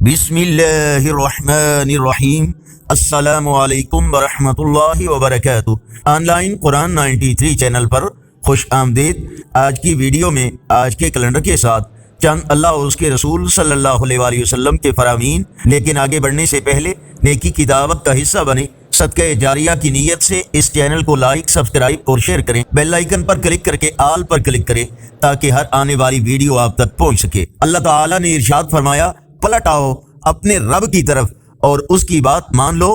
بسم اللہ الرحمن الرحیم۔ السلام علیکم ورحمۃ اللہ وبرکاتہ۔ آن لائن قرآن 93 چینل پر خوش آمدید۔ آج کی ویڈیو میں آج کے کیلنڈر کے ساتھ چند اللہ اور اس کے رسول صلی اللہ علیہ وآلہ وسلم کے فرامین، لیکن آگے بڑھنے سے پہلے نیکی کی دعوت کا حصہ بنے، صدقہ جاریہ کی نیت سے اس چینل کو لائک، سبسکرائب اور شیئر کریں۔ بیل آئیکن پر کلک کر کے آل پر کلک کریں تاکہ ہر آنے والی ویڈیو آپ تک پہنچ سکے۔ اللہ تعالیٰ نے ارشاد فرمایا، پلٹ آؤ اپنے رب کی طرف اور اس کی بات مان لو،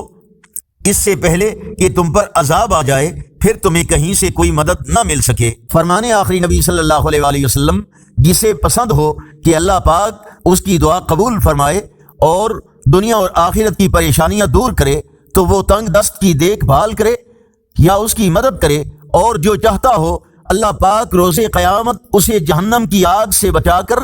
اس سے پہلے کہ تم پر عذاب آ جائے، پھر تمہیں کہیں سے کوئی مدد نہ مل سکے۔ فرمانے آخری نبی صلی اللہ علیہ وآلہ وسلم، جسے پسند ہو کہ اللہ پاک اس کی دعا قبول فرمائے اور دنیا اور آخرت کی پریشانیاں دور کرے، تو وہ تنگ دست کی دیکھ بھال کرے یا اس کی مدد کرے، اور جو چاہتا ہو اللہ پاک روز قیامت اسے جہنم کی آگ سے بچا کر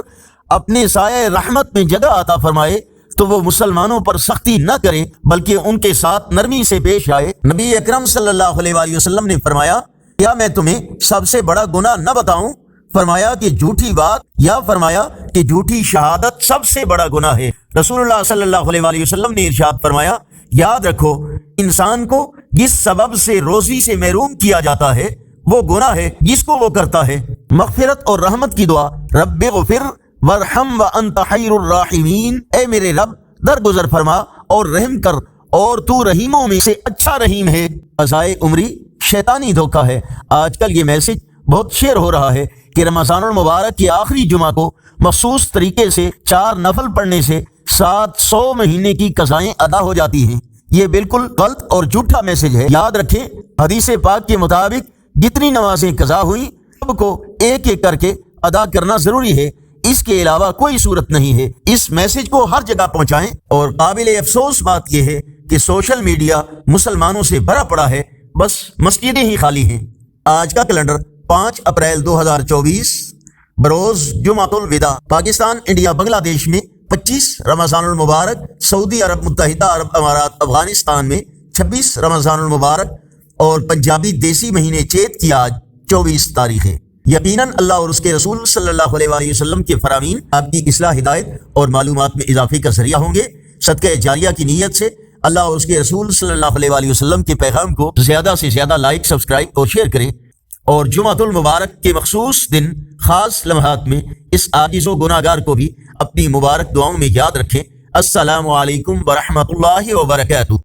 اپنے سایہ رحمت میں جگہ عطا فرمائے، تو وہ مسلمانوں پر سختی نہ کرے بلکہ ان کے ساتھ نرمی سے پیش آئے۔ نبی اکرم صلی اللہ علیہ وآلہ وسلم نے فرمایا، کیا میں تمہیں سب سے بڑا گناہ نہ بتاؤں؟ فرمایا کہ جھوٹی بات، یا فرمایا کہ جھوٹی شہادت سب سے بڑا گناہ ہے۔ رسول اللہ صلی اللہ علیہ وآلہ وسلم نے ارشاد فرمایا، یاد رکھو، انسان کو جس سبب سے روزی سے محروم کیا جاتا ہے وہ گناہ ہے جس کو وہ کرتا ہے۔ مغفرت اور رحمت کی دعا، رب اغفر وارحم وانت خیر الراحمین، اے میرے رب درگزر فرما اور رحم کر، اور تو رحیموں میں سے اچھا رحیم ہے۔ عزائے عمری شیطانی دھوکہ ہے۔ آج کل یہ میسج بہت شیئر ہو رہا ہے کہ رمضان المبارک کے آخری جمعہ کو مخصوص طریقے سے 4 نفل پڑھنے سے 700 مہینے کی قضائیں ادا ہو جاتی ہیں۔ یہ بالکل غلط اور جھوٹا میسج ہے۔ یاد رکھیں، حدیث پاک کے مطابق جتنی نمازیں قضا ہوئی سب کو ایک ایک کر کے ادا کرنا ضروری ہے، اس کے علاوہ کوئی صورت نہیں ہے۔ اس میسج کو ہر جگہ پہنچائیں۔ اور قابل افسوس بات یہ ہے کہ سوشل میڈیا مسلمانوں سے بھرا پڑا ہے، بس مسجدیں ہی خالی ہیں۔ آج کا کیلنڈر 5 اپریل 2024 بروز جمعۃ الوداع۔ پاکستان، انڈیا، بنگلہ دیش میں 25 رمضان المبارک، سعودی عرب، متحدہ عرب امارات، افغانستان میں 26 رمضان المبارک، اور پنجابی دیسی مہینے چیت کی آج 24 تاریخ ہے۔ یقیناً اللہ اور اس کے رسول صلی اللہ علیہ وآلہ وسلم کے فرامین آپ کی اصلاح، ہدایت اور معلومات میں اضافے کا ذریعہ ہوں گے۔ صدقہ جاریہ کی نیت سے اللہ اور اس کے رسول صلی اللہ علیہ وآلہ وسلم کے پیغام کو زیادہ سے زیادہ لائک، سبسکرائب اور شیئر کریں، اور جمعۃ المبارک کے مخصوص دن، خاص لمحات میں اس عاجز و گناہگار کو بھی اپنی مبارک دعاؤں میں یاد رکھیں۔ السلام علیکم ورحمۃ اللہ وبرکاتہ۔